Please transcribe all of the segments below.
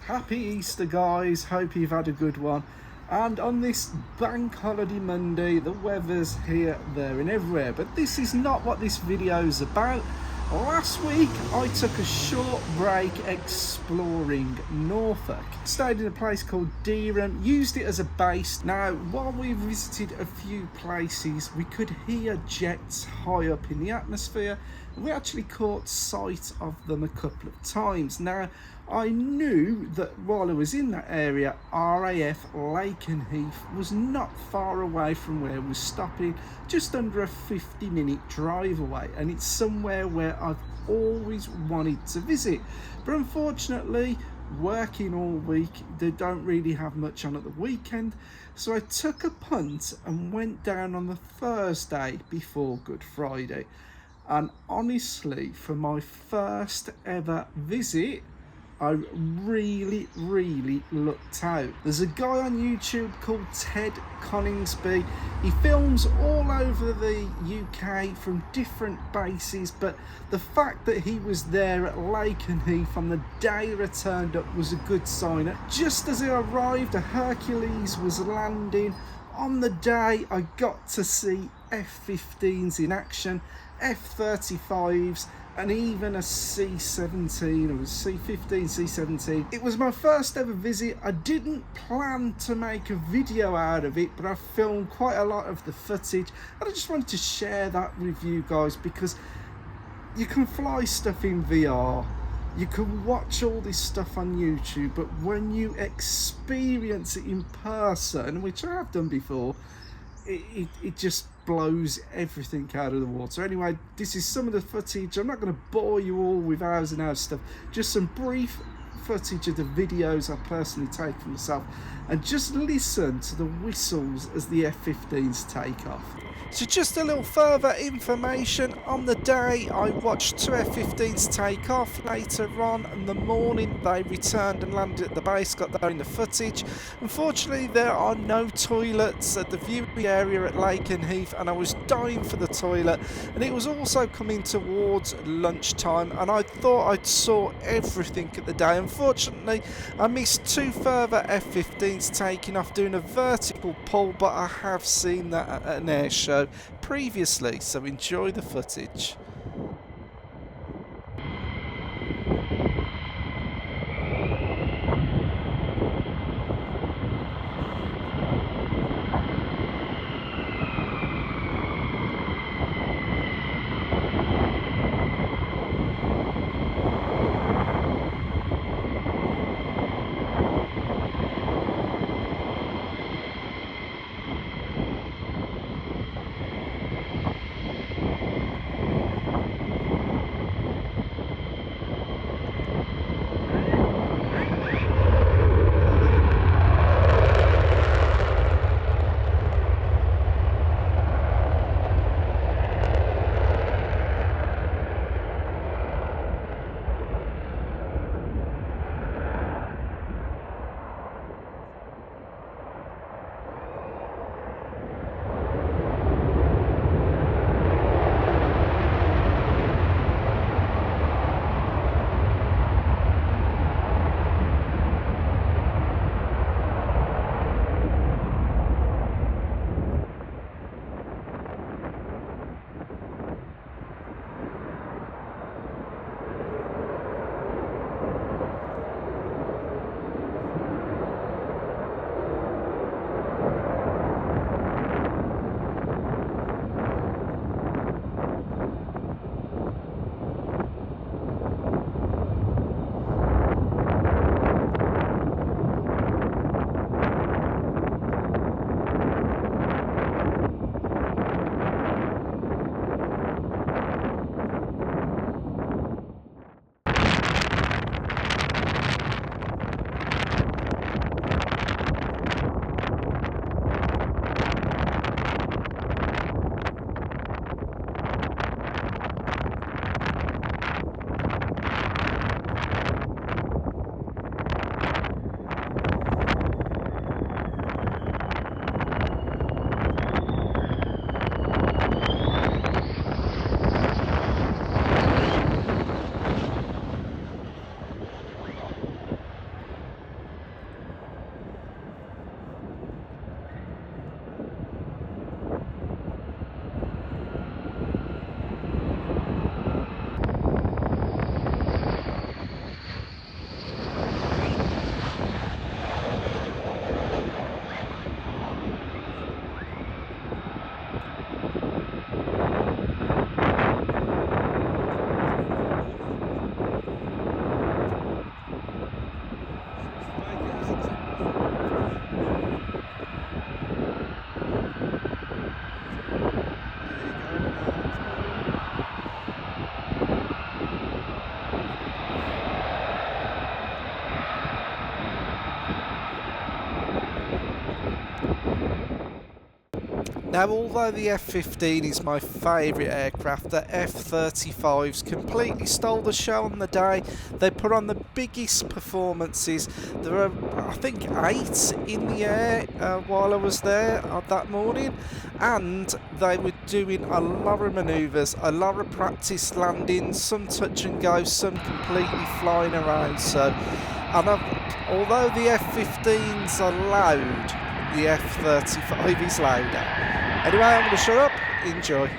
Happy Easter, guys. Hope you've had a good one. And on this bank holiday Monday, the weather's here, there and everywhere. But this is not what this video is about. Last week, I took a short break exploring Norfolk. Stayed in a place called Dereham, used it as a base. Now, while we visited a few places, we could hear jets high up in the atmosphere. And we actually caught sight of them a couple of times. Now, I knew that while I was in that area, RAF Lakenheath was not far away from where we're stopping, just under a 50-minute drive away, and it's somewhere where I've always wanted to visit. But unfortunately, working all week, they don't really have much on at the weekend, so I took a punt and went down on the Thursday before Good Friday. And honestly, for my first ever visit, I really lucked out. There's a guy on YouTube called Ted Coningsby. He films all over the UK from different bases, but the fact that he was there at Lakenheath on the day I turned up was a good sign. Just as I arrived, a Hercules was landing. On the day, I got to see F-15s in action, F-35s, and even a C-17 or a C-15, C-17. It was my first ever visit. I didn't plan to make a video out of it, but I filmed quite a lot of the footage, and I just wanted to share that with you guys, because you can fly stuff in VR, you can watch all this stuff on YouTube, but when you experience it in person, which I have done before, it just blows everything out of the water. Anyway, this is some of the footage. I'm not going to bore you all with hours and hours of stuff, just some brief footage of the videos I personally take for myself, and just listen to the whistles as the F-15s take off. So just a little further information. On the day, I watched two F-15s take off. Later on in the morning, they returned and landed at the base, got there in the footage. Unfortunately, there are no toilets at the viewing area at Lakenheath, and I was dying for the toilet, and it was also coming towards lunchtime, and I thought I'd saw everything at the day. Unfortunately, I missed two further F-15s taking off doing a vertical pull, but I have seen that at an air show previously, so enjoy the footage. Now, although the F-15 is my favourite aircraft, the F-35s completely stole the show on the day. They put on the biggest performances. There were, I think, 8 in the air while I was there that morning, and they were doing a lot of manoeuvres, a lot of practice landings, some touch and go, some completely flying around. So, although the F-15s are loud, the F-35 is louder. Anyway, I'm going to shut up. Enjoy.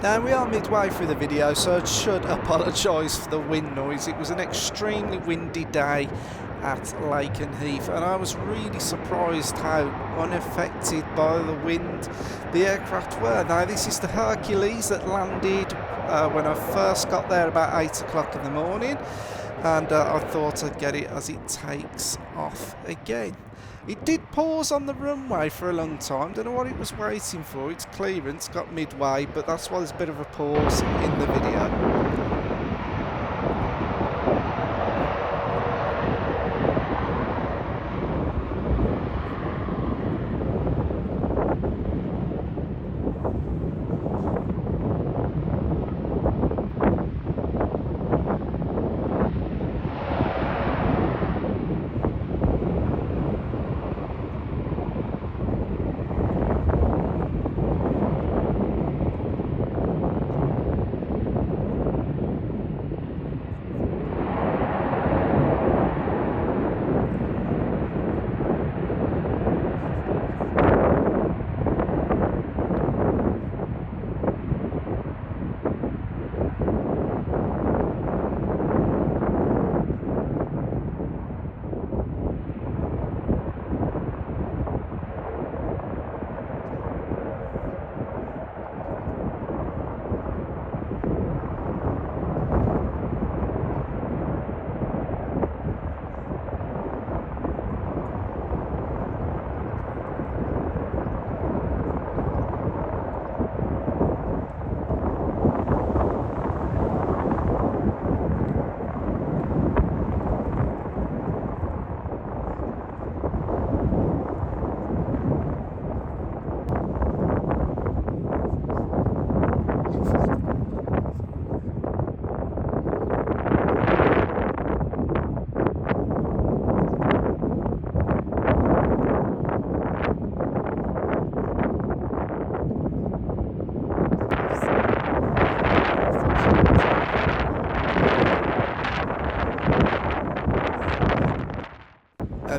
Now we are midway through the video, so I should apologise for the wind noise. It was an extremely windy day at Lakenheath, and I was really surprised how unaffected by the wind the aircraft were. Now this is the Hercules that landed when I first got there about 8 o'clock in the morning, and I thought I'd get it as it takes off again. It did pause on the runway for a long time. Don't know what it was waiting for. Its clearance got midway, but that's why there's a bit of a pause in the video.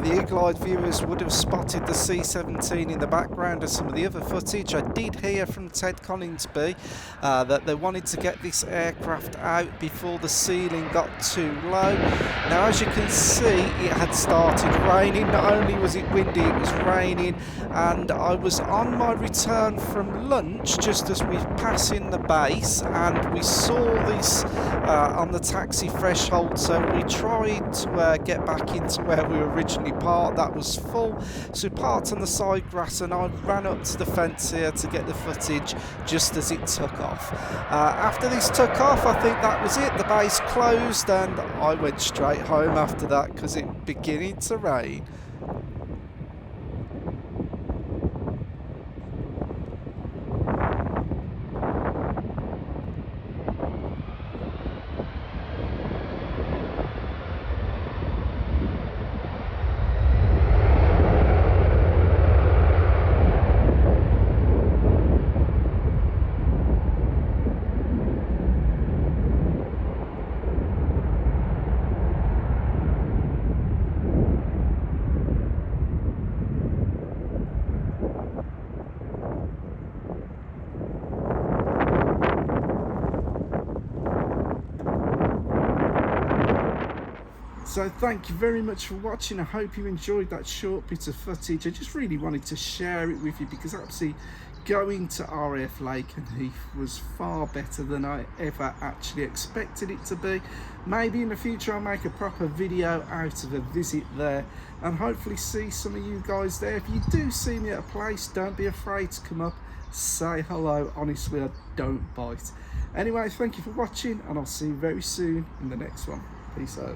the eagle-eyed viewers would have spotted the C-17 in the background of some of the other footage. I did hear from Ted Coningsby that they wanted to get this aircraft out before the ceiling got too low. Now, as you can see, it had started raining. Not only was it windy, it was raining, and I was on my return from lunch just as we passed in the base, and we saw this on the taxi threshold, so we tried to get back into where we were originally parked. That was full, so we parked on the side grass, and I ran up to the fence here to get the footage just as it took off. After this took off, I think that was it. The base closed, and I went straight home after that because it was beginning to rain. So thank you very much for watching. I hope you enjoyed that short bit of footage. I just really wanted to share it with you because actually going to RAF Lakenheath was far better than I ever actually expected it to be. Maybe in the future I'll make a proper video out of a visit there and hopefully see some of you guys there. If you do see me at a place, don't be afraid to come up, say hello. Honestly, I don't bite. Anyway, thank you for watching, and I'll see you very soon in the next one. Peace out.